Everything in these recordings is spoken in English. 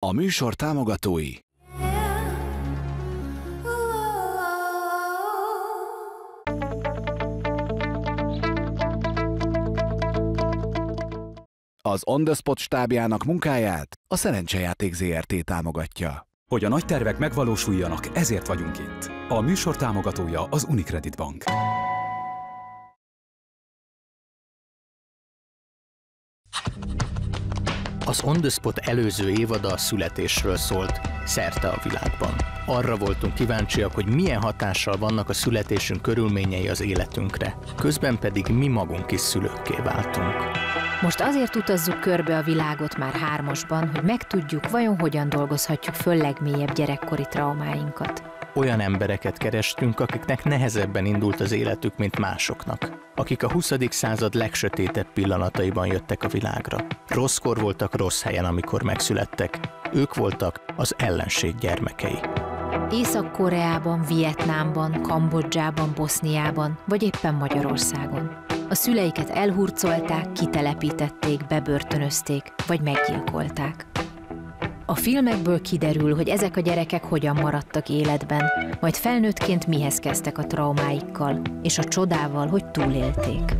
A műsor támogatói az On The Spot stábjának munkáját a Szerencsejáték Zrt. Támogatja. Hogy a nagy tervek megvalósuljanak, ezért vagyunk itt. A műsor támogatója az Unicredit Bank. Az On The Spot előző évada a születésről szólt, szerte a világban. Arra voltunk kíváncsiak, hogy milyen hatással vannak a születésünk körülményei az életünkre. Közben pedig mi magunk is szülőkké váltunk. Most azért utazzuk körbe a világot már hármasban, hogy megtudjuk, vajon hogyan dolgozhatjuk föl legmélyebb gyerekkori traumáinkat. Olyan embereket kerestünk, akiknek nehezebben indult az életük, mint másoknak. Akik a 20. század legsötétebb pillanataiban jöttek a világra. Rosszkor voltak rossz helyen, amikor megszülettek. Ők voltak az ellenség gyermekei. Észak-Koreában, Vietnámban, Kambodzsában, Boszniában, vagy éppen Magyarországon. A szüleiket elhurcolták, kitelepítették, bebörtönözték, vagy meggyilkolták. A filmekből kiderül, hogy ezek a gyerekek hogyan maradtak életben, majd felnőttként mihez kezdtek a traumáikkal, és a csodával, hogy túlélték.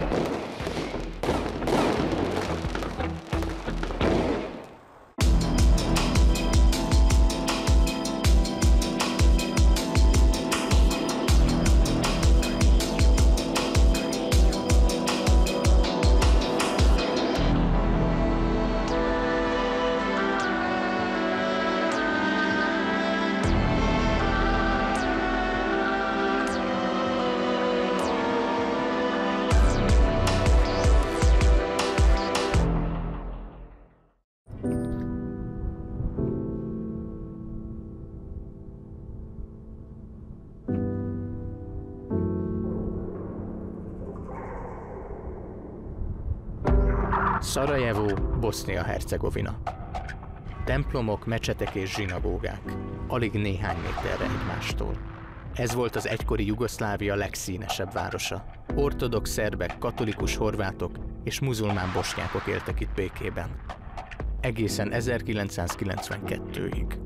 Szarajevó, Bosznia-Hercegovina. Templomok, mecsetek és zsinagógák. Alig néhány méterre egymástól. Ez volt az egykori Jugoszlávia legszínesebb városa. Ortodox szerbek, katolikus horvátok és muzulmán bosnyákok éltek itt békében. Egészen 1992-ig.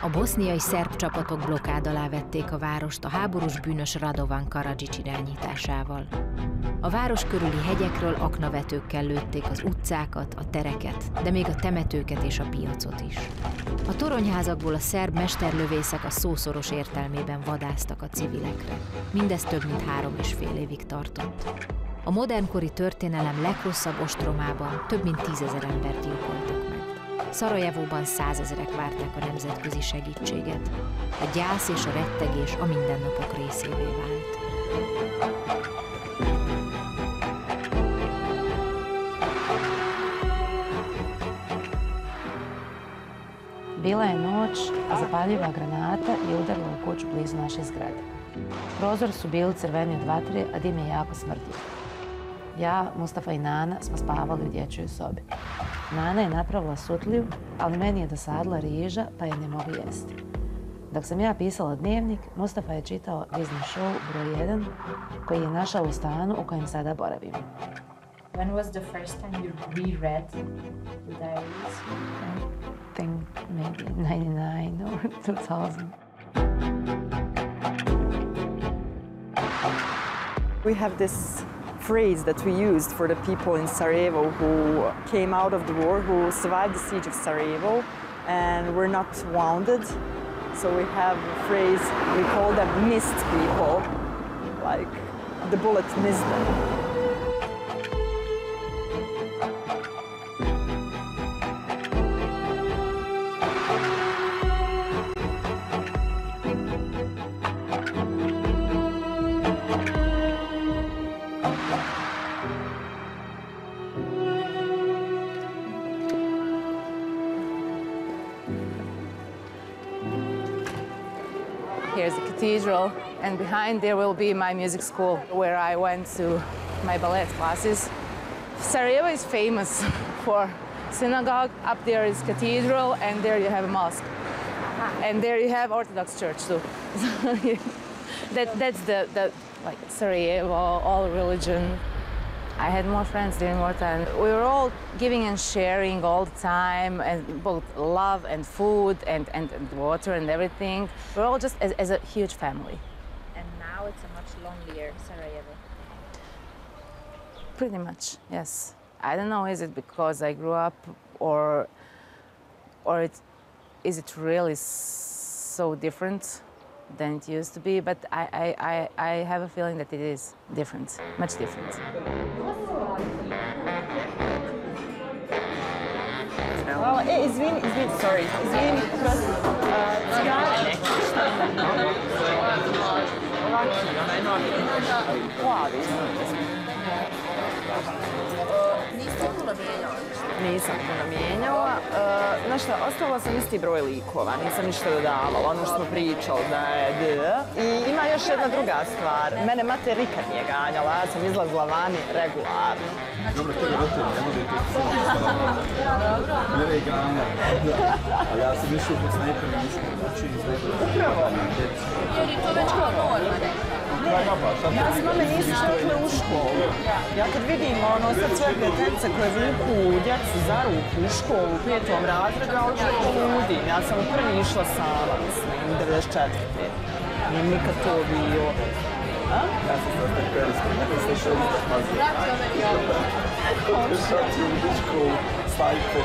A boszniai szerb csapatok blokkád alá vették a várost a háborús bűnös Radovan Karadžić irányításával. A város körüli hegyekről aknavetőkkel lőtték az utcákat, a tereket, de még a temetőket és a piacot is. A toronyházakból a szerb mesterlövészek a szószoros értelmében vadásztak a civilekre. Mindez több mint 3,5 évig tartott. A modernkori történelem leghosszabb ostromában több mint 10 000 embert gyilkoltak meg. Szarajevóban 100 000-ek várták a nemzetközi segítséget. A gyász és a rettegés a mindennapok részévé vált. Bila je noć, a zapaljiva granata je udarila u kuću blizu naše zgrade. Prozori su bili crveni od vatre, a dim je jako smrdio. Ja, Mustafa i Nana smo spavali u dječjoj sobi. Nana je napravila sutliju, ali meni je dosadila riža, pa je ne mogu jesti. Dok sam ja pisala dnevnik, Mustafa je čitao Disney show broj 1, koji je našao u stanu u kojem sada boravimo. When was the first time you reread the diaries? I think maybe 99 or 2000. We have this phrase that we used for the people in Sarajevo who came out of the war, who survived the siege of Sarajevo and were not wounded. So we have a phrase, we call them missed people, like the bullet missed them. Here's the cathedral, and behind there will be my music school, where I went to my ballet classes. Sarajevo is famous for synagogue. Up there is cathedral, and there you have a mosque. And there you have Orthodox church too. That's the like Sarajevo, all religion. I had more friends during wartime. We were all giving and sharing all the time, and both love and food and water and everything. We're all just as a huge family. And now it's a much lonelier Sarajevo. Pretty much, yes. I don't know, is it because I grew up or is it really so different than it used to be? But I have a feeling that it is different, much different. Извини, sorry. Извини, просто цигане. Plavi. Niste puno mijenjali? Nisam puno mijenjala. Znaš šta, ostavila sam isti broj likova, nisam ništa dodavala, ono što smo pričali da je I ima još jedna druga stvar, mene mater nikad nije ganjala, ja sam izlazila vani regularno. Dobro, tebe roditelji ne vodite mene i ganja, a ja sam išao po snajperu, nisam znači izgledala. Upravo. Jer je to već kao norma neka. Ja s mame nisam išla u školu. Ja kad vidim sad svoje prijateljice koje vuku djecu za ruku u školu u 5. razredu, ja uđe poludim. Ja sam u prvi išla sama, mislim, 94. Nije nikad to bilo. Ja sam sad tak periskom, nekaj se še izpazio. Šaci u školu, snajper.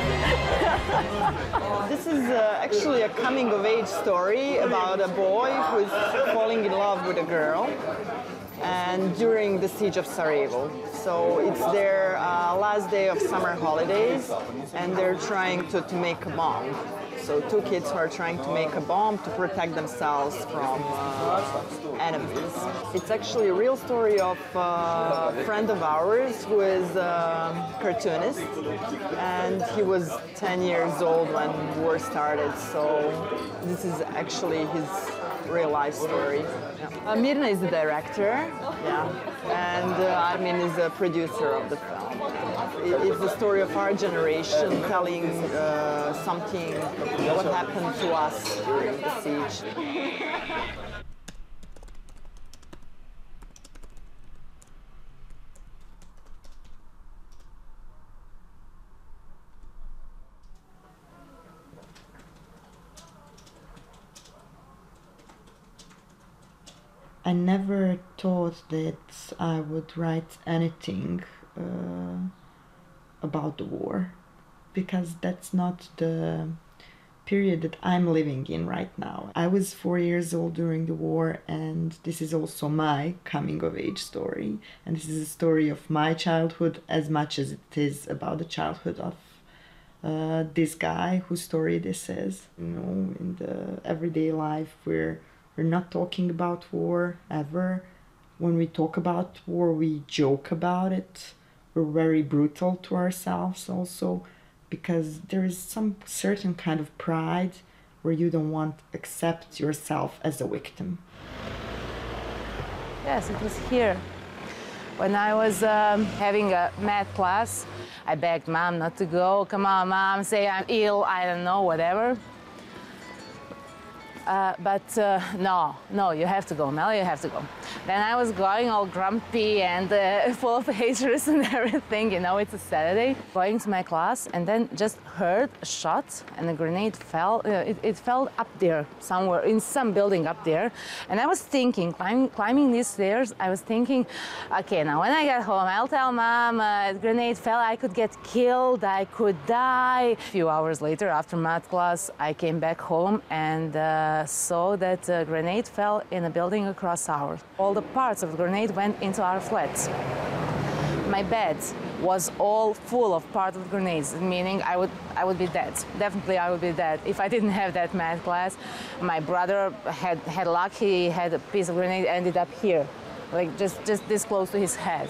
This is actually a coming-of-age story about a boy who is falling in love with a girl, and during the siege of Sarajevo. So it's their last day of summer holidays, and they're trying to make a bomb. So two kids who are trying to make a bomb to protect themselves from enemies. It's actually a real story of a friend of ours who is a cartoonist, and he was 10 years old when war started. So this is actually his real life story. Yeah. Mirna is the director, and Armin is a producer of the film. It's the story of our generation telling something, what happened to us during the siege. I never thought that I would write anything about the war, because that's not the period that I'm living in right now. I was 4 years old during the war, and this is also my coming-of-age story, and this is a story of my childhood as much as it is about the childhood of this guy whose story this is. You know, in the everyday life we're not talking about war ever. When we talk about war, we joke about it. We're very brutal to ourselves also, because there is some certain kind of pride where you don't want to accept yourself as a victim. Yes, it was here. When I was having a math class, I begged Mom not to go. Come on, Mom, say I'm ill, I don't know, whatever. No, you have to go, Mel, you have to go. Then I was going all grumpy and full of hatred and everything, you know, it's a Saturday. Going to my class and then just heard a shot and a grenade fell. It fell up there somewhere, in some building up there. And I was thinking, climbing these stairs, I was thinking, okay, now when I get home, I'll tell Mom a grenade fell, I could get killed, I could die. A few hours later, after math class, I came back home and saw that a grenade fell in a building across ours. All the parts of the grenade went into our flats. My bed was all full of parts of grenades, meaning I would be dead. Definitely I would be dead if I didn't have that math class. My brother had luck, he had a piece of grenade ended up here, like just this close to his head.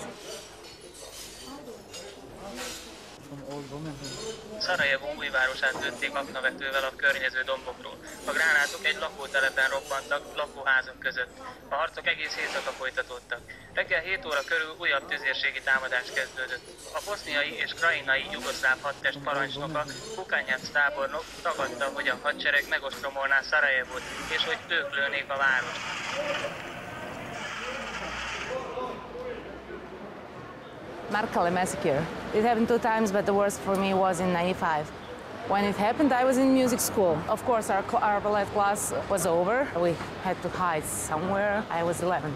Szarajevó újvárosát lőtték aknavetővel a környező dombokról. A gránátok egy lakótelepen robbantak, lakóházak között. A harcok egész éjszaka folytatódtak. Reggel 7 óra körül újabb tüzérségi támadás kezdődött. A boszniai és krainai jugoszláv hadtest parancsnoka, Kukányac tábornok tagadta, hogy a hadsereg megostromolná Szarajevót, és hogy ők lőnék a várost. Markale massacre. It happened 2 times, but the worst for me was in '95. When it happened, I was in music school. Of course, our ballet class was over. We had to hide somewhere. I was 11.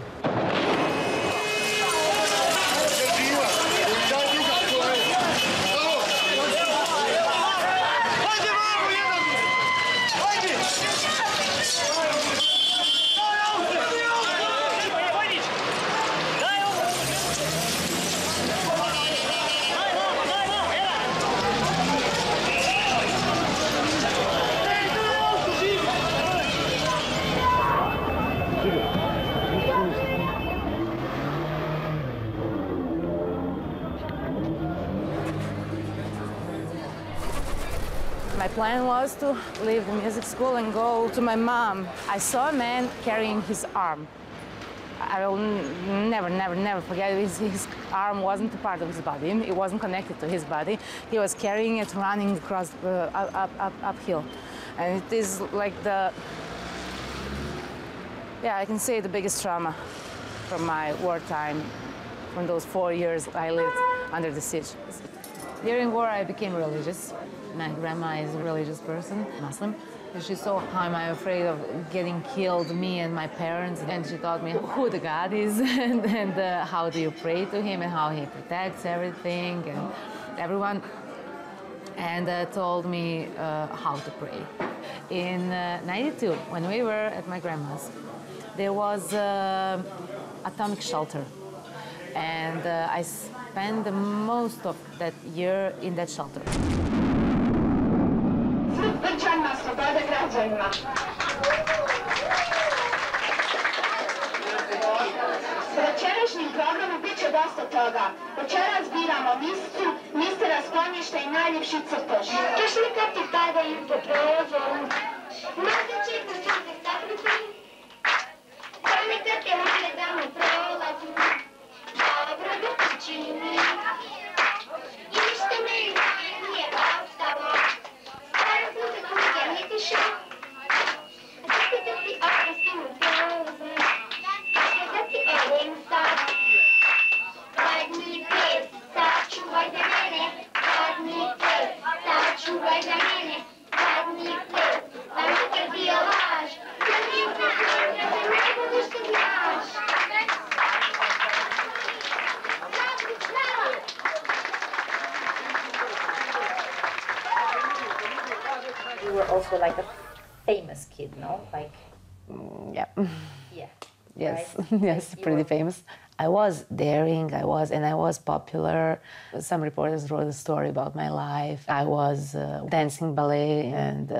My plan was to leave the music school and go to my mom. I saw a man carrying his arm. I will never forget it. His arm wasn't a part of his body. It wasn't connected to his body. He was carrying it, running across uphill. And it is like I can say the biggest trauma from my wartime, from those 4 years I lived under the siege. During war, I became religious. My grandma is a religious person, Muslim. She saw how am I afraid of getting killed, me and my parents, and she taught me who the God is and how do you pray to him and how he protects everything and everyone, and told me how to pray. In '92, when we were at my grandma's, there was an atomic shelter, and I spent the most of that year in that shelter. Sloboda građanima. Sa večerašnjim programom bit će dosta toga. Večeras biramo miscu, mistera skloništa i najljepši crtež. Kašli kad ti padaju po prozoru, možda će te suze sakriti, sami kad te ugledamo prolazu, dobro da ti čini. I ništa me i nije ostalo. You were also like a famous kid, no? Like, Yeah. yeah. Yes, Right? yes, Like pretty famous. I was daring, I was popular. Some reporters wrote a story about my life. I was dancing ballet, and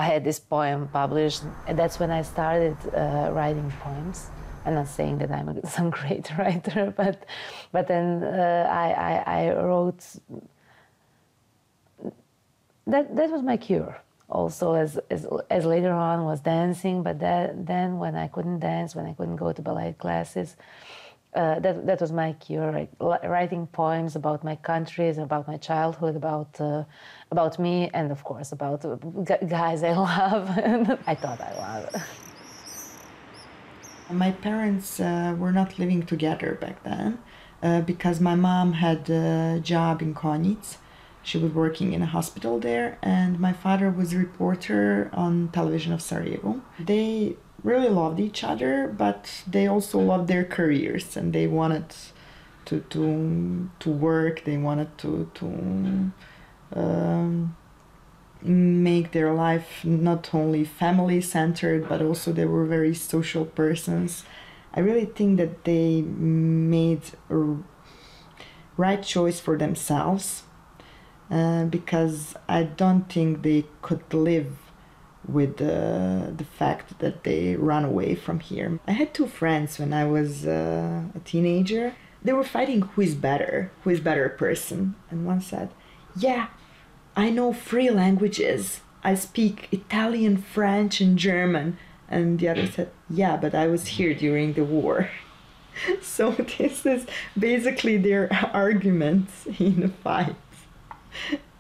I had this poem published. And that's when I started writing poems. I'm not saying that I'm some great writer, but then I wrote. That was my cure. Also, as later on was dancing, but then when I couldn't dance, when I couldn't go to ballet classes, that was my cure. Like, writing poems about my countries, about my childhood, about me, and of course about guys I love. I thought I was. My parents were not living together back then because my mom had a job in Konjic. She was working in a hospital there, and my father was a reporter on television of Sarajevo. They really loved each other, but they also loved their careers, and they wanted to work. They wanted to make their life not only family-centered, but also they were very social persons. I really think that they made a right choice for themselves. Because I don't think they could live with the fact that they run away from here. I had 2 friends when I was a teenager. They were fighting who is better person. And one said, yeah, I know 3 languages. I speak Italian, French, and German. And the other said, yeah, but I was here during the war. So this is basically their arguments in a fight.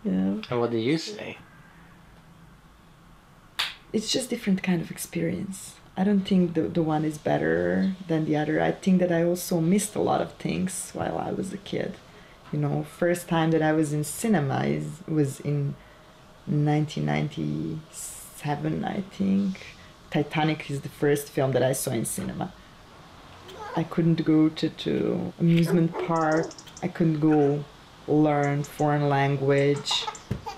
Yeah. And what do you say? It's just different kind of experience. I don't think the one is better than the other. I think that I also missed a lot of things while I was a kid. You know, first time that I was in cinema was in 1997, I think. Titanic is the first film that I saw in cinema. I couldn't go to amusement park. I couldn't go learn foreign language,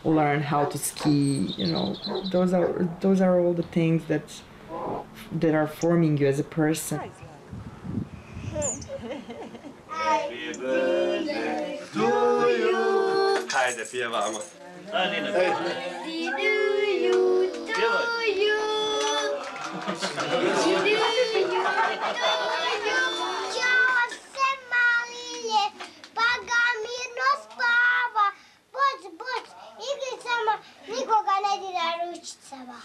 learn how to ski. You know, those are all the things that are forming you as a person. Happy birthday to you. Hajde, pjevamo. Nikoga ne dira ručicama.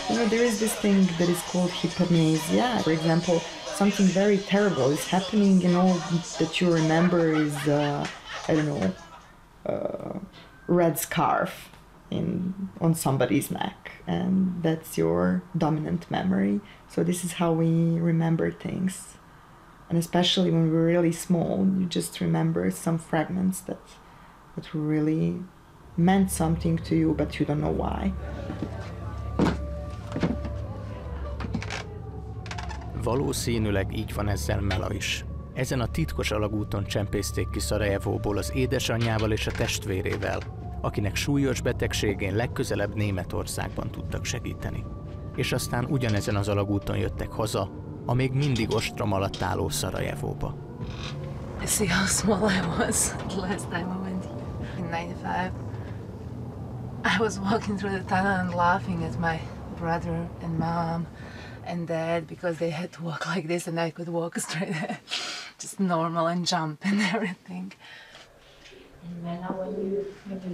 You know, there is this thing that is called hypermnesia. For example, something very terrible is happening, and all that you remember is, I don't know, red scarf on somebody's neck, and that's your dominant memory. So this is how we remember things. And especially when we're really small, you just remember some fragments that really meant something to you, but you don't know why. Valószínűleg így van ezzel Mela is. Ezen a titkos alagúton csempészték ki Szarajevóból az édesanyjával és a testvérével, akinek súlyos betegségén legközelebb Németországban tudtak segíteni. És aztán ugyanezen az alagúton jöttek haza, a még mindig ostrom alatt álló Szarajevóba. See how small I was the last time I went here in 95. I was walking through the tunnel and laughing at my brother and mom and dad because they had to walk like this and I could walk straight ahead. Just normal and jump and everything. And when you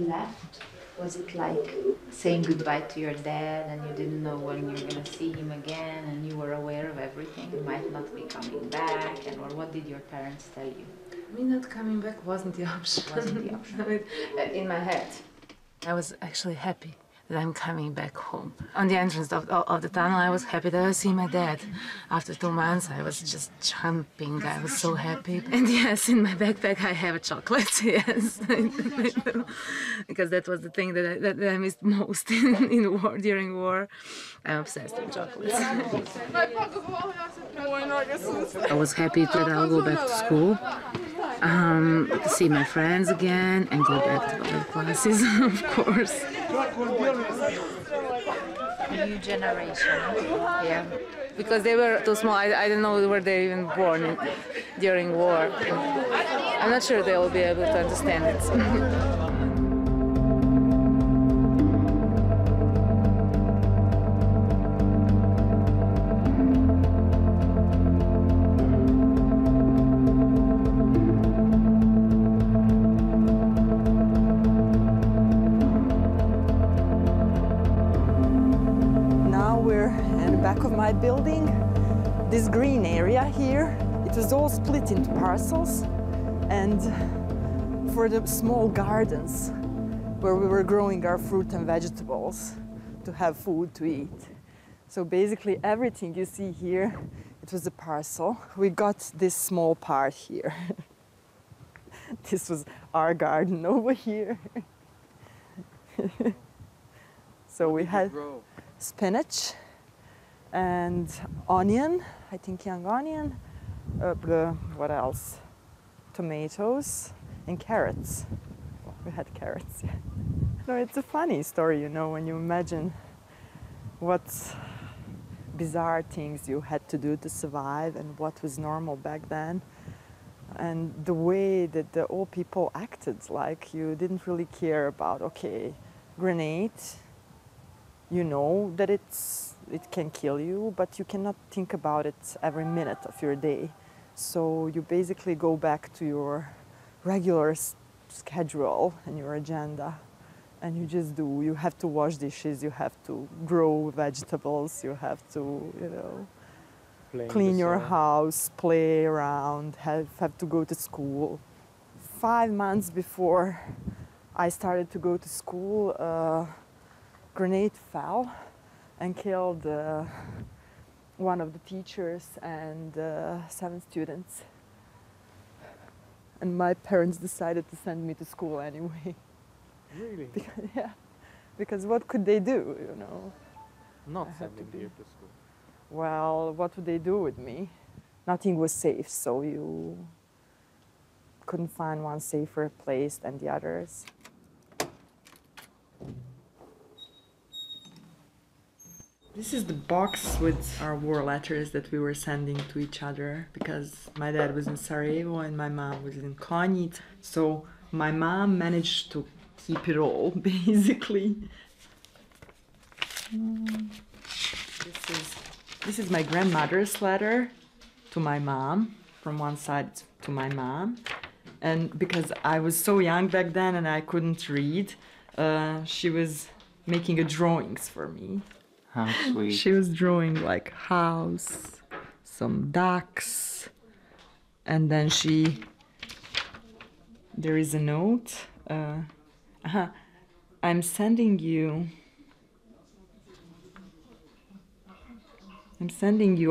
left, was it like saying goodbye to your dad and you didn't know when you were going to see him again and you were aware of everything? You might not be coming back, or what did your parents tell you? Me not coming back wasn't the option. Wasn't the option. I mean, in my head, I was actually happy that I'm coming back home. On the entrance of the tunnel, I was happy that I see my dad. After 2 months, I was just jumping. I was so happy. And yes, in my backpack, I have a chocolate, yes. Because that was the thing that I missed most in war, during war. I'm obsessed with chocolates. I was happy that I'll go back to school, see my friends again, and go back to other classes, of course. New generation. Yeah, because they were too small. I don't know were they even born during war. I'm not sure they will be able to understand it. My building, this green area here, it was all split into parcels, and for the small gardens where we were growing our fruit and vegetables to have food to eat. So basically everything you see here, it was a parcel. We got this small part here. This was our garden over here. So we had spinach and onion, I think young onion, what else? Tomatoes and carrots. We had carrots, yeah. No, it's a funny story, you know, when you imagine what bizarre things you had to do to survive and what was normal back then. And the way that the old people acted, like you didn't really care about, okay, grenade, you know that it can kill you, but you cannot think about it every minute of your day. So you basically go back to your regular schedule and your agenda and you just do. You have to wash dishes, you have to grow vegetables, you have to, you know, clean your house, play around, have to go to school. 5 months before I started to go to school, a grenade fell and killed one of the teachers and 7 students. And my parents decided to send me to school anyway. Really? Because what could they do, you know? Not sending you to school. Well, what would they do with me? Nothing was safe, so you couldn't find one safer place than the others. This is the box with our war letters that we were sending to each other, because my dad was in Sarajevo and my mom was in Konjic. So my mom managed to keep it all, basically. This is my grandmother's letter to my mom, from one side to my mom. And because I was so young back then and I couldn't read, she was making drawings for me. How sweet. She was drawing like house, some ducks, and then there is a note. I'm sending you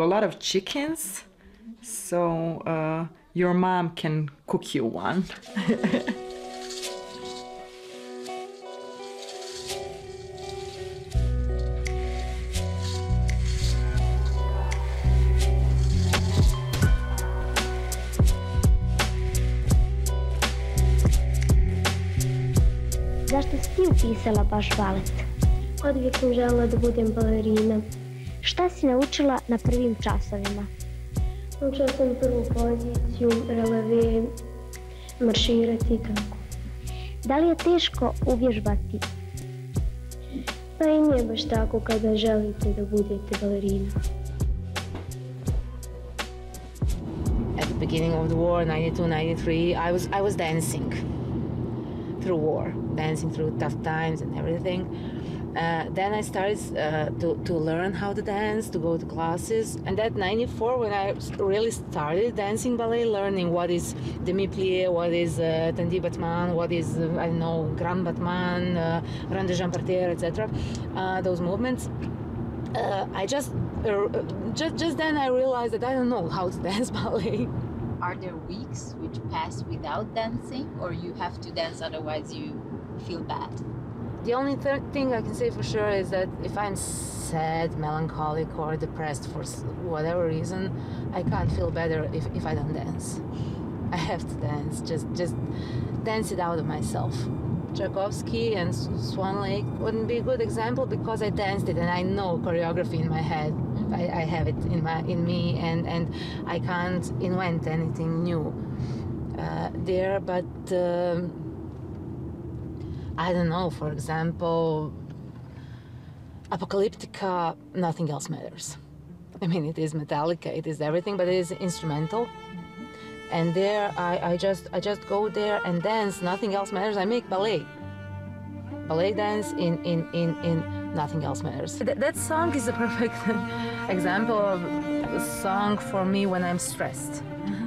a lot of chickens, so your mom can cook you one. Zašto si ti upisala baš balet? Odvijek sam željela da budem balerina. Šta si naučila na prvim časovima? Naučila sam prvu poziciju, releve, marširati i tako. Da li je teško uvježbati? Pa i nije baš tako kada želite da budete balerina. At the beginning of the war, 92-93, I was dancing through war, dancing through tough times and everything. Then I started to learn how to dance, to go to classes. And at 94, when I really started dancing ballet, learning what is demi-plie, what is tendu battement, what is, I don't know, grand battement, rond de jambe par terre, etc. Those movements. I just then I realized that I don't know how to dance ballet. Are there weeks which pass without dancing, or you have to dance otherwise you feel bad? The only thing I can say for sure is that if I'm sad, melancholic, or depressed for whatever reason, I can't feel better if I don't dance. I have to dance, just dance it out of myself. Tchaikovsky and Swan Lake wouldn't be a good example because I danced it and I know choreography in my head. I have it in me, and I can't invent anything new there. But I don't know. For example, Apocalyptica, nothing else matters. I mean, it is Metallica, it is everything, but it is instrumental. And there, I just go there and dance. Nothing else matters. I make ballet dance in Nothing Else Matters. That song is a perfect example of a song for me when I'm stressed,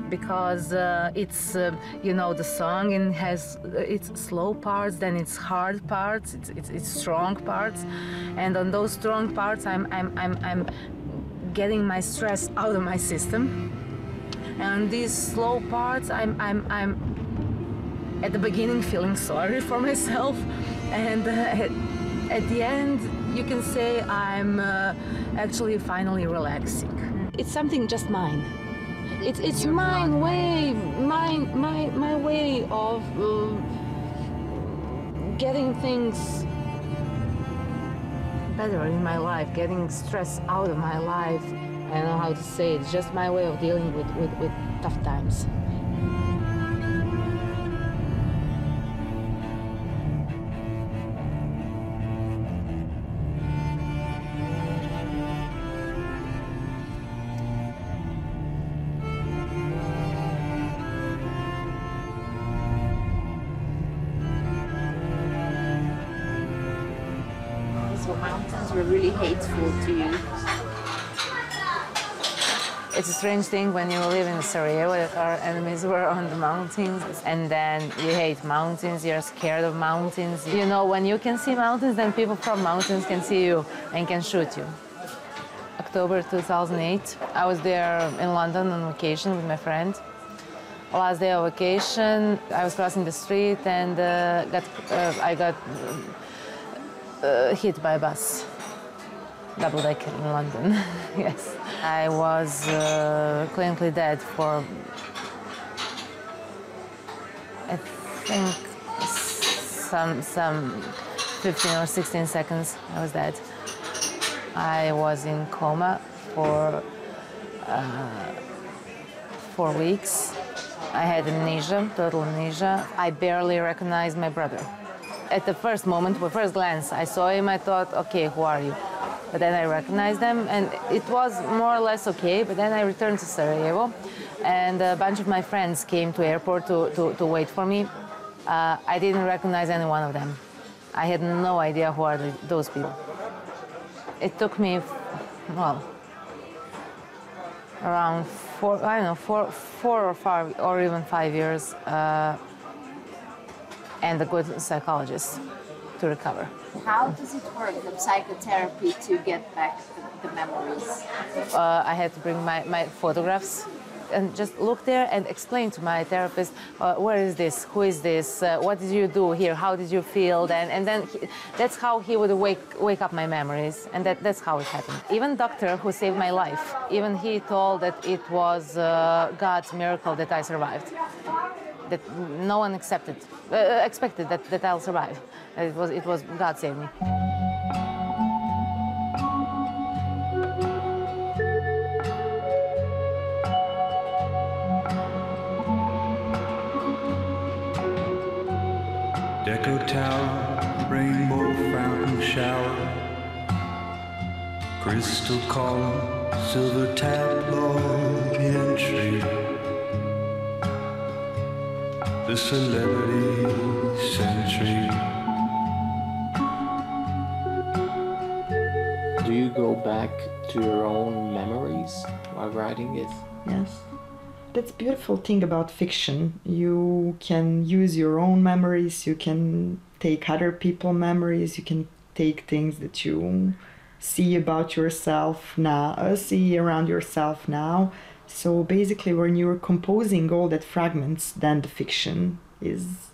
because it's you know, the song has its slow parts, then its hard parts, its strong parts, and on those strong parts I'm getting my stress out of my system. And these slow parts, I'm at the beginning feeling sorry for myself, and at the end, you can say I'm actually finally relaxing. It's something just mine. It's my way, my way of getting things better in my life, getting stress out of my life. I don't know how to say it. It's just my way of dealing with tough times. So mountains were really hateful to you. It's a strange thing when you live in Sarajevo that our enemies were on the mountains, and then you hate mountains, you're scared of mountains. You know, when you can see mountains, then people from mountains can see you and can shoot you. October 2008, I was there in London on vacation with my friend. Last day of vacation, I was crossing the street and I got hit by a bus. Double-decker in London, yes. I was clinically dead for, I think, some 15 or 16 seconds. I was dead. I was in coma for 4 weeks. I had amnesia, total amnesia. I barely recognized my brother. At the first moment, the first glance, I saw him, I thought, okay, who are you? But then I recognized them, and it was more or less okay. But then I returned to Sarajevo, and a bunch of my friends came to airport to wait for me. I didn't recognize any one of them. I had no idea who are those people. It took me, well, around four or 5 or even 5 years, and a good psychologist to recover. How does it work, the psychotherapy, to get back the memories? I had to bring my photographs and just look there and explain to my therapist, where is this, who is this, what did you do here, how did you feel then? And then that's how he would wake up my memories, and that's how it happened. Even doctor who saved my life, even he told that it was God's miracle that I survived. That no one expected that I'll survive. It was God saved me. Deco tower, rainbow fountain shower, crystal column, silver tabloid entry, the celebrity century. Do you go back to your own memories while writing it? Yes. That's the beautiful thing about fiction. You can use your own memories, you can take other people's memories, you can take things that you see about yourself now, see around yourself now. So basically when you're composing all that fragments, then the fiction is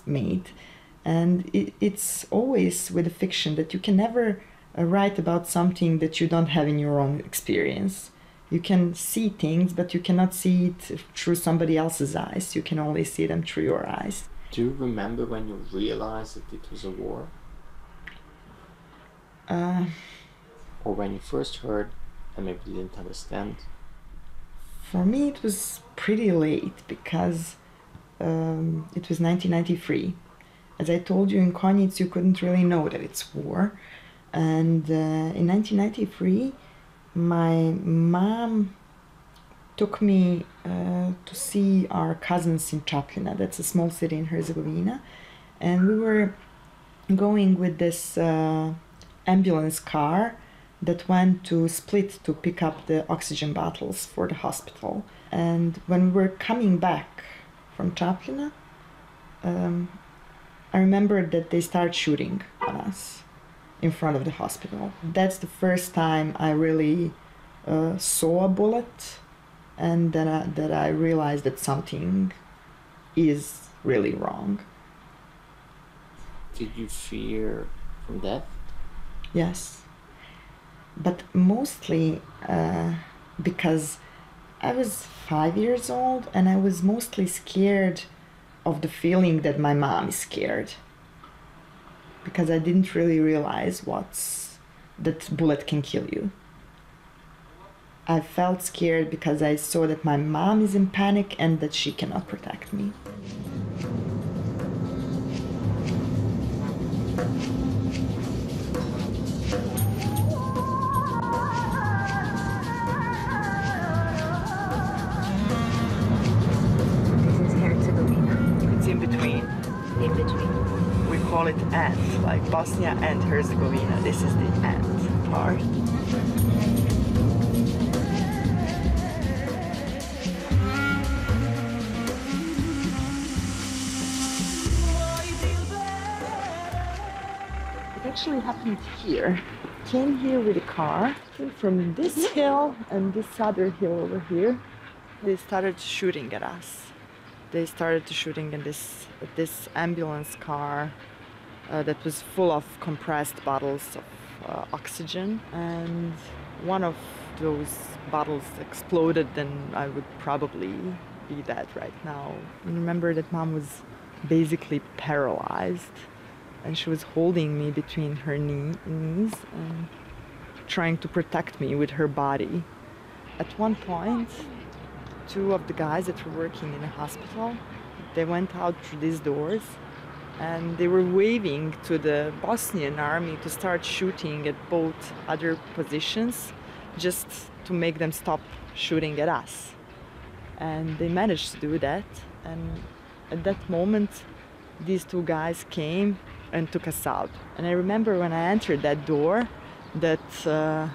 made. And it's always with the fiction that you can never write about something that you don't have in your own experience. You can see things, but you cannot see it through somebody else's eyes. You can only see them through your eyes. Do you remember when you realized that it was a war? Or when you first heard and maybe didn't understand? For me, it was pretty late because it was 1993. As I told you, in Konjic, you couldn't really know that it's war. And in 1993, my mom took me to see our cousins in Čapljina. That's a small city in Herzegovina. And we were going with this ambulance car that went to Split to pick up the oxygen bottles for the hospital. And when we were coming back from Čapljina, I remembered that they started shooting on us in front of the hospital. That's the first time I really saw a bullet, and that I realized that something is really wrong. Did you fear from death? Yes, but mostly because I was 5 years old and I was mostly scared of the feeling that my mom is scared, because I didn't really realize that bullet can kill you. I felt scared because I saw that my mom is in panic and that she cannot protect me. It's in between. In between. We call it end, like Bosnia and Herzegovina. This is the end part. It actually happened here. Came here with a car, came from this hill and this other hill over here. They started shooting at us. They started shooting at this ambulance car that was full of compressed bottles of oxygen, and one of those bottles exploded and I would probably be dead right now. I remember that Mom was basically paralyzed and she was holding me between her knees and trying to protect me with her body. At one point, two of the guys that were working in the hospital, they went out through these doors and they were waving to the Bosnian army to start shooting at both other positions just to make them stop shooting at us. And they managed to do that, and at that moment these two guys came and took us out. And I remember when I entered that door that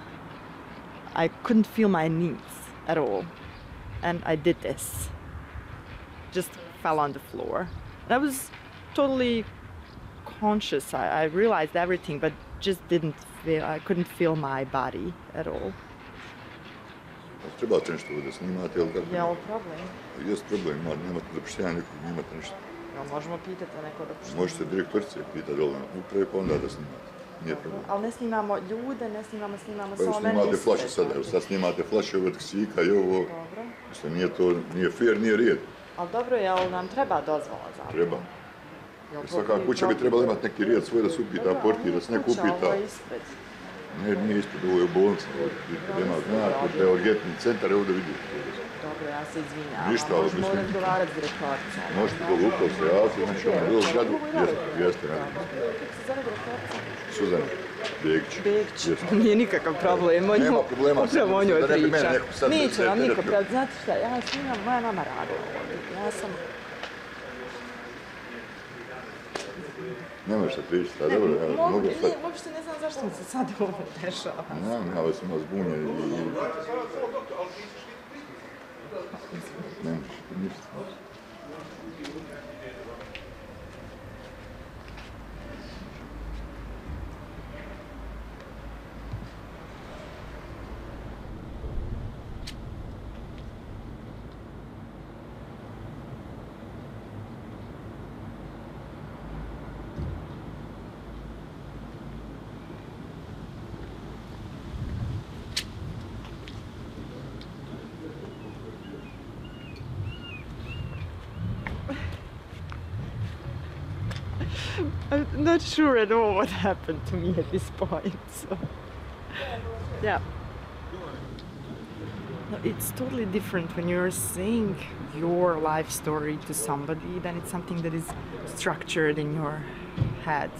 I couldn't feel my knees at all. And I did this. Just fell on the floor. And I was totally conscious. I realized everything, but just I couldn't feel my body at all. Trebate nešto da snimate, ili kako? Jel problem? Jest problem, nemate zapošljavanja nikog, nemate ništa. Možemo pitati neko da Možete direktorice pitati dole na upravi, pa onda da snimate. Nije problem. Ali ne snimamo ljude, snimamo Pa samo mene snimate ispred. flaše sada, evo sad snimate flaše od ksika i ovo. Dobro. Mislim, nije fair, nije rijed. Ali dobro, jel nam treba dozvola za to? Treba. Svaka kuća bi trebala imati neki rijed svoj da se upita portir, da se neko upita. Kuća, ovo je ispred. Nije ispred, ovo je u bolnici, ima znak, to je urgentni centar, evo da vidite. Dobro, ja se izvinjam. Ništa, ali možemo razgovarati s direktoricom. Možete dole upravo se javiti, znači ono, dole zgradu, jeste, ne znam. Kako se zove direktorica? Suzana Begić. Begić, nije nikakav problem. Nema problema, upravo o njoj da ne bi mene pričam. neko sad... Neće vam niko praviti, znate šta, ja snimam, moja mama radi ovdje. Ja sam... Nema šta pričati, a dobro, ja mogu sad... Uopšte ne znam zašto mi se sad ovo dešava. Ja sam vas zbunjen i... Nema ništa. I'm not sure at all what happened to me at this point, so... Yeah. It's totally different when you're saying your life story to somebody, then it's something that is structured in your head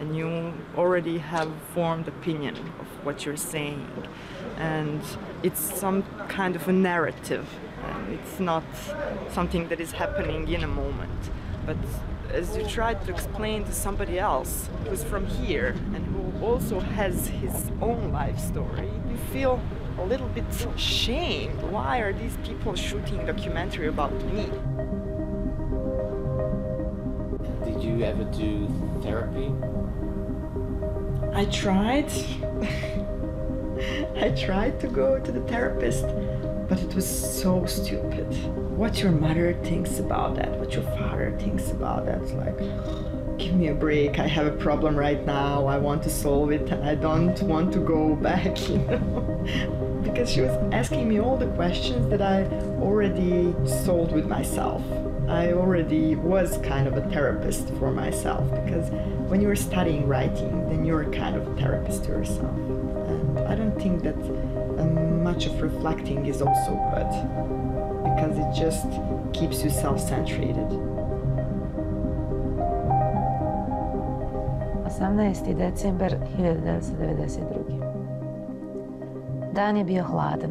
and you already have formed opinion of what you're saying, and it's some kind of a narrative, and it's not something that is happening in a moment. But as you try to explain to somebody else who's from here and who also has his own life story, you feel a little bit shamed. Why are these people shooting a documentary about me? Did you ever do therapy? I tried. I tried to go to the therapist, but it was so stupid. What your mother thinks about that, what your father thinks about that, it's like, give me a break, I have a problem right now, I want to solve it and I don't want to go back, you know? Because she was asking me all the questions that I already solved with myself. I already was kind of a therapist for myself, because when you're studying writing, then you're kind of a therapist to yourself. And I don't think that much of reflecting is also good, because it just keeps you self-centered. 18. decembar 1992. Dan je bio hladan.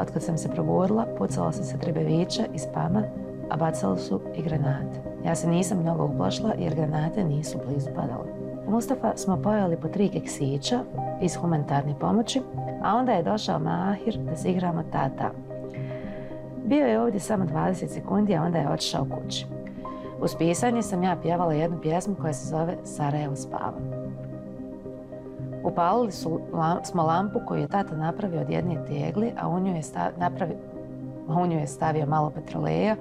Otkad sam se probudila, pucala sam se 3 bevića iz pama, a bacali su i granate. Ja se nisam mnogo uplašila jer granate nisu blizu padale. U Mustafa smo pojeli po 3 keksića iz humanitarne pomoći, a onda je došao Mahir da se igramo tata. Bio je ovdje samo 20 sekundi, a onda je otišao kući. Uz pisanje sam ja pjevala jednu pjesmu koja se zove Sarajevo spava. Upalili smo lampu koju je tata napravio od jedne tegli, a u nju je stavio malo petroleja,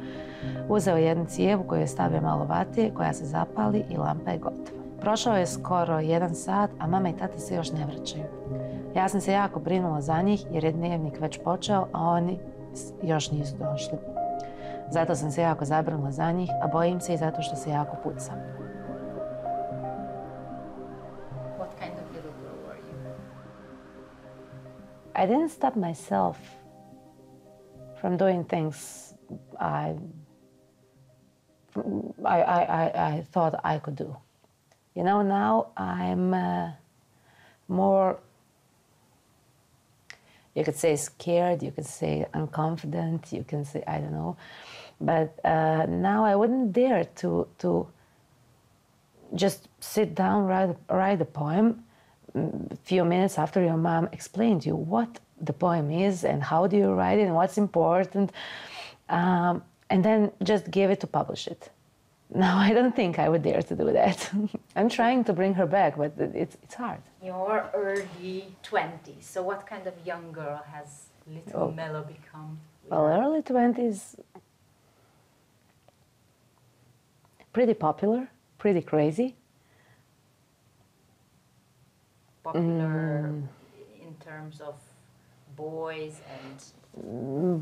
uzeo jednu cijevu koju je stavio malo vate, koja se zapali i lampa je gotova. Prošao je skoro 1 sat, a mama i tata se još ne vraćaju. Ja sam se jako brinula za njih jer je dnevnik već počeo, a oni još nisu došli. Zato sam se jako zabrinula za njih, a bojim se i zato što se jako pucam. What kind of little girl were you? I didn't stop myself from doing things I thought I could do. You know, now I'm more, you could say scared, you could say unconfident, you can say, I don't know. But now I wouldn't dare to just sit down, write a poem a few minutes after your mom explained to you what the poem is and how do you write it and what's important, and then just give it to publish it. No, I don't think I would dare to do that. I'm trying to bring her back, but it's hard. You're early 20s, so what kind of young girl has little Mello become? Well, early 20s, pretty popular, pretty crazy. Popular in terms of boys and...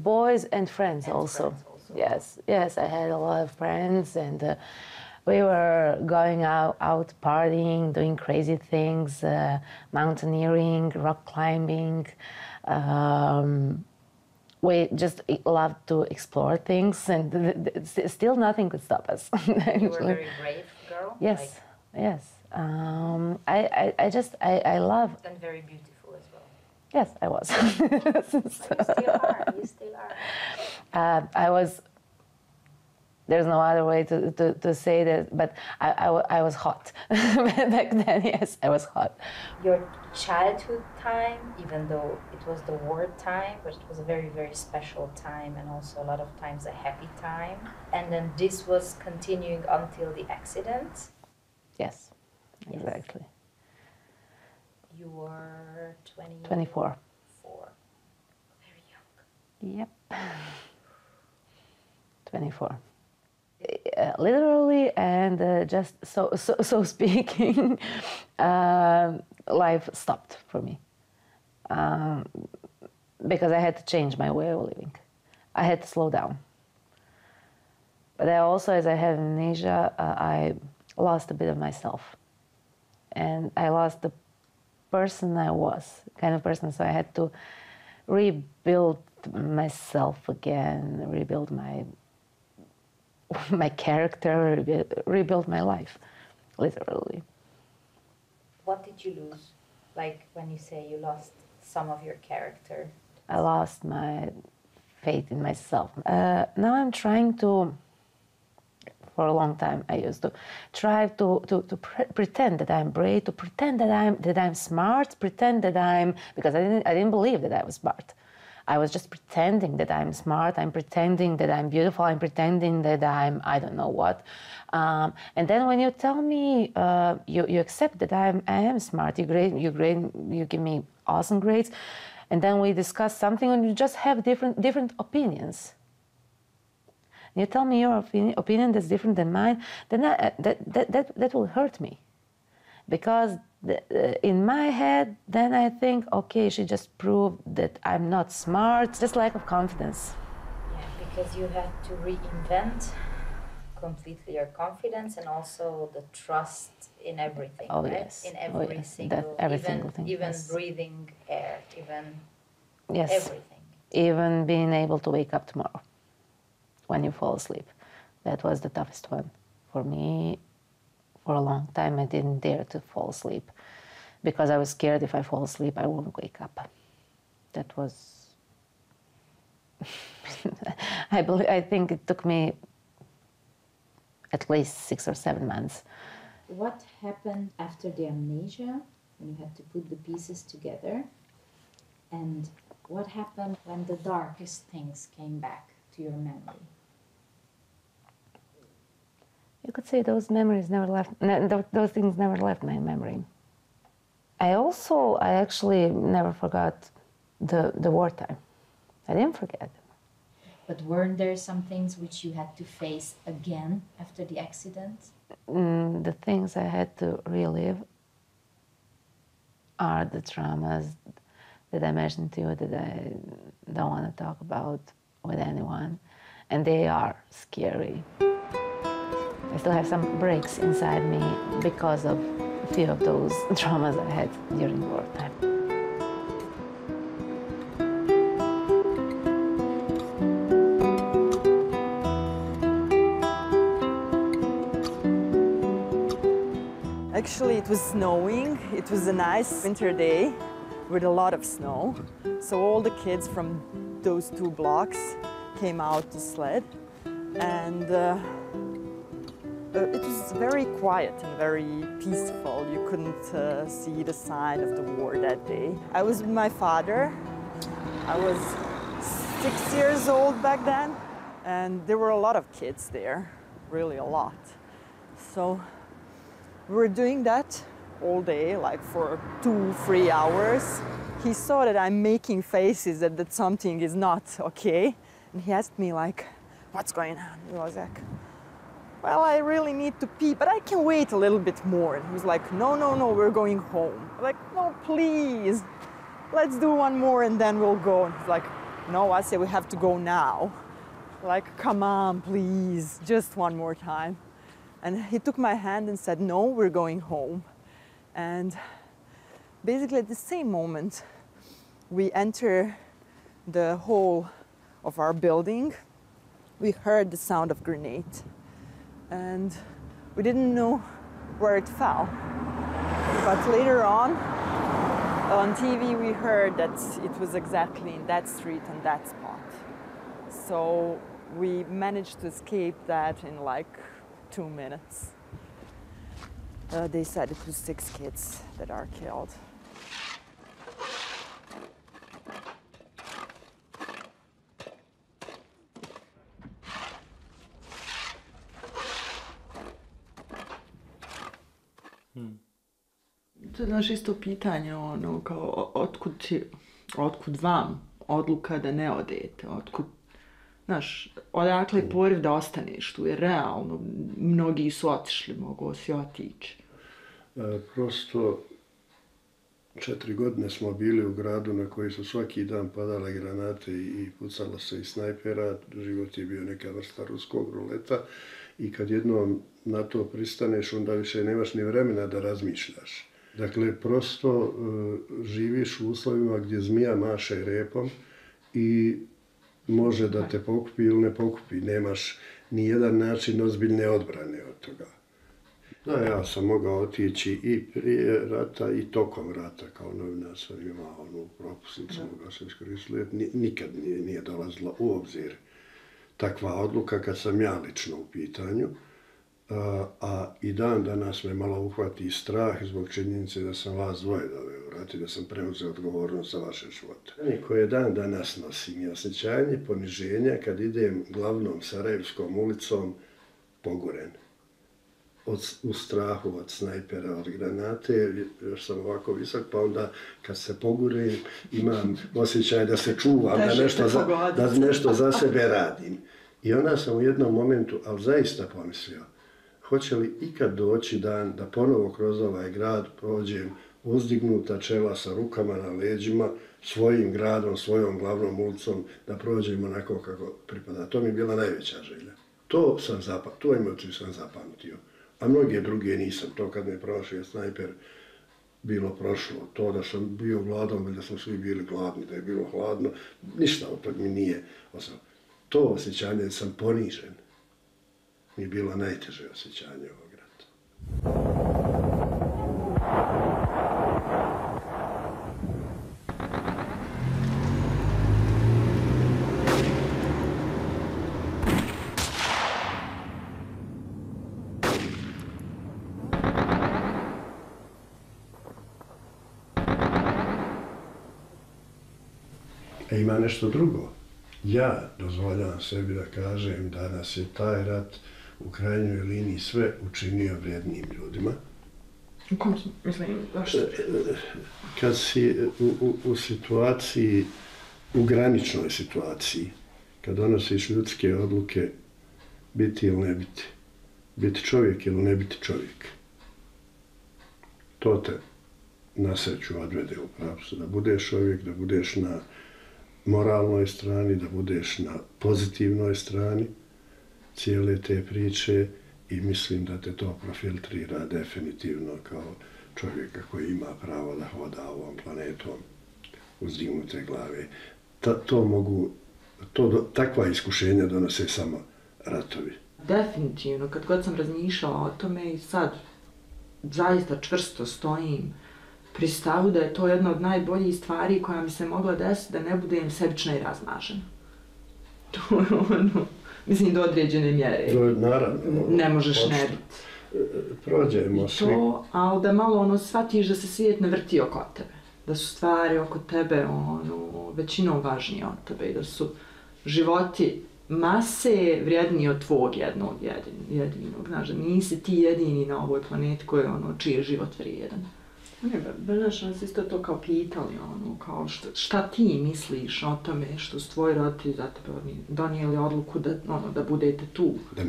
Boys and friends also. Yes, I had a lot of friends, and we were going out partying, doing crazy things, mountaineering, rock climbing. We just loved to explore things, and still nothing could stop us. You were a very brave girl? Yes, yes. I love... And very beautiful as well. Yes, I was. You still are. I was, there's no other way to say that, but I was hot. Back then, yes, I was hot. Your childhood time, even though it was the war time, but it was a very, very special time and also a lot of times a happy time. And then this was continuing until the accident? Yes, exactly. You were 24. Very young. Yep. 24. Literally and just so speaking, life stopped for me. Because I had to change my way of living. I had to slow down. But I also, as I had amnesia, I lost a bit of myself. And I lost the person I was, kind of person, so I had to rebuild myself again, rebuild my character, rebuild my life, literally. What did you lose? Like when you say you lost some of your character? I lost my faith in myself. Now I'm trying to, for a long time I used to try to pretend that I'm brave, to pretend that I'm smart, pretend that because I didn't believe that I was smart. I was just pretending that I'm smart, I'm pretending that I'm beautiful, I'm pretending that I don't know what. And then when you tell me, you accept that I am smart, you give me awesome grades, and then we discuss something and you just have different opinions. You tell me your opinion that's different than mine, then that will hurt me. Because in my head, then I think, okay, she just proved that I'm not smart. Just lack of confidence. Yeah, because you had to reinvent completely your confidence and also the trust in everything, oh, right? Yes. In every single thing. Even yes. Breathing air, even yes. everything. Even being able to wake up tomorrow when you fall asleep. That was the toughest one for me. For a long time, I didn't dare to fall asleep because I was scared if I fall asleep, I won't wake up. That was... I think it took me at least 6 or 7 months. What happened after the amnesia, when you had to put the pieces together? And what happened when the darkest things came back to your memory? You could say those memories never left, those things never left my memory. I actually never forgot the wartime. I didn't forget. But weren't there some things which you had to face again after the accident? The things I had to relive are the traumas that I mentioned to you that I don't want to talk about with anyone, and they are scary. I still have some breaks inside me because of a few of those traumas I had during wartime. Actually, it was snowing. It was a nice winter day with a lot of snow. So all the kids from those 2 blocks came out to sled, and it was very quiet and very peaceful. You couldn't see the sign of the war that day. I was with my father. I was 6 years old back then, and there were a lot of kids there, really a lot. So we were doing that all day, like for 2-3 hours. He saw that I'm making faces, that something is not okay. And he asked me like, what's going on? I was like, well, I really need to pee, but I can wait a little bit more. And he was like, no, no, no, we're going home. I'm like, no, please, let's do one more and then we'll go. And he's like, no, I say we have to go now. Like, come on, please, just one more time. And he took my hand and said, no, we're going home. And basically at the same moment, we enter the hall of our building. We heard the sound of grenade. And we didn't know where it fell. But later on TV, we heard that it was exactly in that street and that spot. So we managed to escape that in like 2 minutes. They said it was 6 kids that are killed. To je naš isto pitanje, ono, kao, otkud vam odluka da ne odete, znaš, odakle je poriv da ostaneš tu, jer realno, mnogi su otišli, mogu si otići. Prosto, 4 godine smo bili u gradu na koji su svaki dan padale granate i pucalo se iz snajpera, život je bio neka vrsta ruskog ruleta i kad jednom na to pristaneš, onda više nemaš ni vremena da razmišljaš. Dakle, prosto živiš u uslovima gdje zmija maše repom i može da te pokupi ili ne pokupi. Nemaš ni jedan način ozbiljne odbrane od toga. Da, ja sam mogao otići i prije rata i tokom rata. Kao novinar sam imao onu propusnicu, mogao sam iskoristiti. Nikad nije dolazila u obzir takva odluka kad sam ja lično u pitanju. A i dan danas me malo uhvati strah zbog činjenice da sam vas dvoje doveo u rat i da sam preuzeo odgovornost za vaše živote. Koje dan danas nosim i osjećanje poniženja kad idem glavnom Sarajevskom ulicom poguren. U strahu od snajpera, od granate, još sam ovako visok, pa onda kad se pogurim imam osjećaj da se čuvam, da nešto za sebe radim. I onda sam u jednom momentu, ali zaista pomislio, hoće li ikad doći dan da ponovo kroz ovaj grad prođem uzdignuta čela sa rukama na leđima, svojim gradom, svojom glavnom ulicom, da prođem onako kako pripada. To mi je bila najveća želja. Tu emociju sam zapamtio. A mnoge druge nisam. To kad me prošao snajper, bilo prošlo. To da sam bio gladan, da smo svi bili gladni, da je bilo hladno, ništa od toga mi nije ostalo. To osjećanje da sam ponižen mi je bilo najteže osjećanje ovog rata. Ima nešto drugo. Ja dozvoljavam sebi da kažem da nas je taj rat u krajnjoj liniji sve učinio vrijednim ljudima. Kad si u situaciji, u graničnoj situaciji, kad donosiš ljudske odluke, biti ili ne biti, biti čovjek ili ne biti čovjek, to te na sreću odvede u pravcu da budeš čovjek, da budeš na moralnoj strani, da budeš na pozitivnoj strani cijele te priče i mislim da te to profiltrira definitivno kao čovjeka koji ima pravo da hoda ovom planetom uzdignute glave. Takva iskušenja donose samo ratovi. Definitivno, kad god sam razmišljala o tome i sad zaista čvrsto stojim pri stavu da je to jedna od najboljih stvari koja mi se mogla desiti da ne budem sebična i razmažena. To je ono, mislim, do određene mjere. Naravno. Ne možeš ne biti. Prođemo svi. To, ali da malo shvatiš da se svijet ne vrti oko tebe. Da su stvari oko tebe većinom važnije od tebe i da su životi mase vrijedniji od tvog jednog jedinog. Znaš, da nisi ti jedini na ovoj planeti koji je čiji je život vrijedan. Znaš, nas isto to kao pitali, kao šta ti misliš o tome što su tvoji roditelji za tebe donijeli odluku da budete tu. Da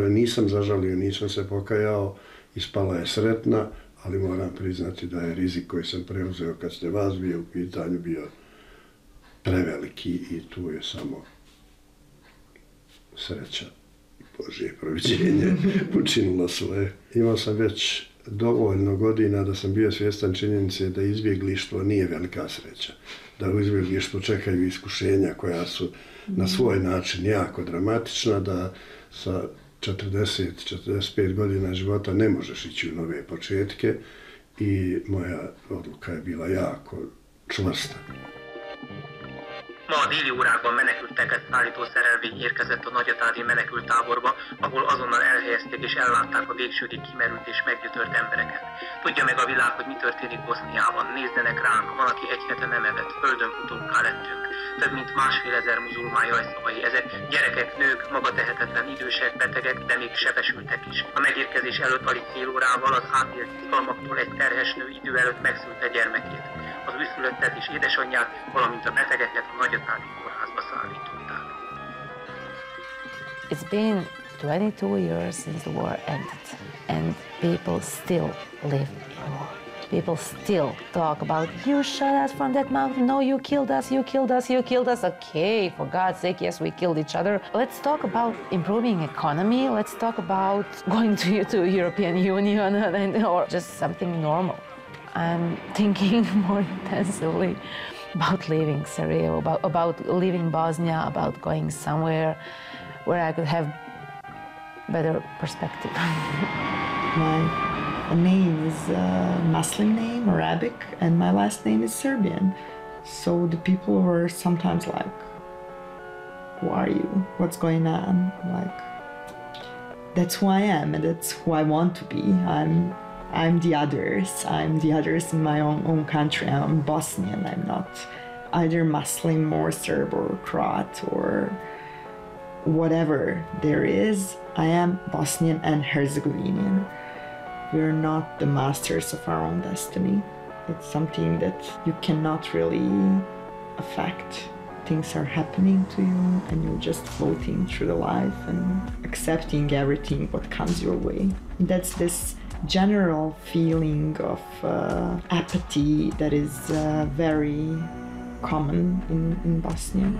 nisam zažalio, nisam se pokajao, ispala je sretna, ali moram priznati da je rizik koji sam preuzeo kad ste vas bio u pitanju bio preveliki i tu je samo sreća i Božje proviđenje učinilo svoje. Imao sam već dovoljno godina da sam bio svjestan činjenice da izbjeglištvo nije velika sreća. Da u izbjeglištvu čekaju iskušenja koja su na svoj način jako dramatična, da sa 40-45 godina života ne možeš ići u nove početke i moja odluka je bila jako čvrsta. Ma a déli órákban menekülteket szállító szerelvény érkezett a nagyatádi menekülttáborba, ahol azonnal elhelyezték és ellátták a végsődig kimerült és meggyötört embereket. Tudja meg a világ, hogy mi történik Boszniában. Nézzenek ránk, van, aki egy hete nem evett, földön futókká lettünk. Több mint 1,5 muzulmán jajszavai. Ezek gyerekek, nők, magatehetetlen idősek, betegek, de még sebesültek is. A megérkezés előtt alig fél órával az átélt izgalmaktól egy terhes nő idő előtt megszülte gyermekét. Az újszülöttet és édesanyját, valamint a betegeket a nagyatádi kórházba szállították. It's been 22 years since the war ended, and people still live in war. People still talk about, you shot us from that mountain, no, you killed us, you killed us, you killed us. Okay, for God's sake, yes, we killed each other. Let's talk about improving economy, let's talk about going to European Union or just something normal. I'm thinking more intensively about leaving Sarajevo, about leaving Bosnia, about going somewhere where I could have better perspective. My name is a Muslim name, Arabic, and my last name is Serbian. So the people were sometimes like, who are you? What's going on? Like, that's who I am, and that's who I want to be. I'm the others. I'm the others in my own country. I'm Bosnian. I'm not either Muslim or Serb or Croat or whatever there is. I am Bosnian and Herzegovinian. We're not the masters of our own destiny. It's something that you cannot really affect. Things are happening to you and you're just floating through the life and accepting everything what comes your way. That's this general feeling of apathy that is very common in Bosnia.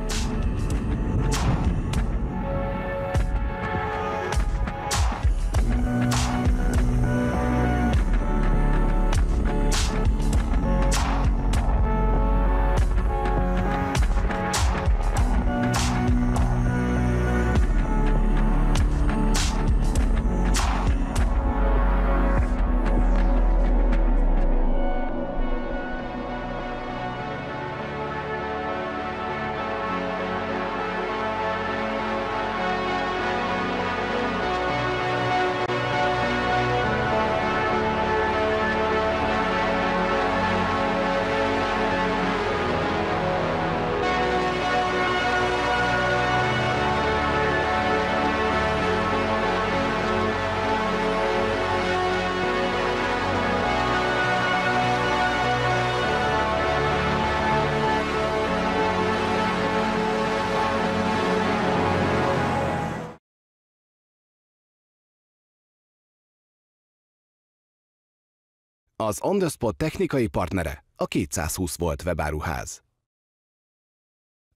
Az On The Spot technikai partnere a 220 volt webáruház.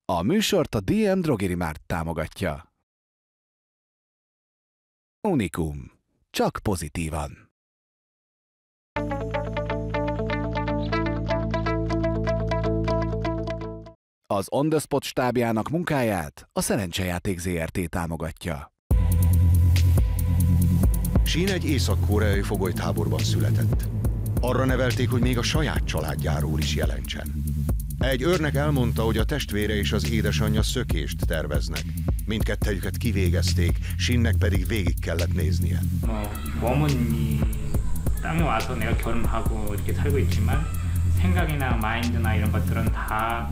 A műsort a DM Drogeri Mart támogatja. Unikum. Csak pozitívan. Az On The Spot stábjának munkáját a Szerencsejáték Zrt. Támogatja. Shin egy észak-koreai fogolytáborban született. Arra nevelték, hogy még a saját családjáról is jelentsen. Egy őrnek elmondta, hogy a testvére és az édesanyja szökést terveznek. Mindkettejüket kivégezték, Shinnek pedig végig kellett néznie. 어머니 땅에 와서 내가 결혼하고 이렇게 살고 있지만 생각이나 마인드나 이런 것들은 다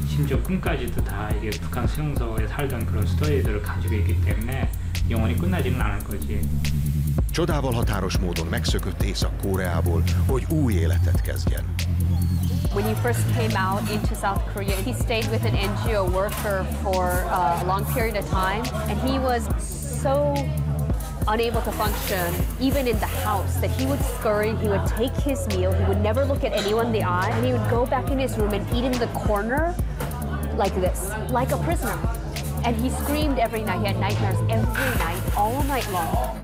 심지어 꿈까지도 다 이게 북한 수용소에 살던 그런 스토리들을 가지고 있기 때문에 영원히 끝나지는 않을 거지. Csodával határos módon megszökött Észak-Koreából, hogy új életet kezdjen. When he first came out into South Korea, he stayed with an NGO worker for a long period of time, and he was so unable to function, even in the house, that he would scurry, he would take his meal, he would never look at anyone in the eye, and he would go back in his room and eat in the corner like this, like a prisoner. And he screamed every night, he had nightmares every night, all night long.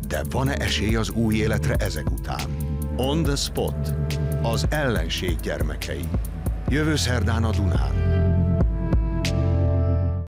De van-e esély az új életre ezek után? On The Spot. Az ellenség gyermekei. Jövő szerdán a Dunán.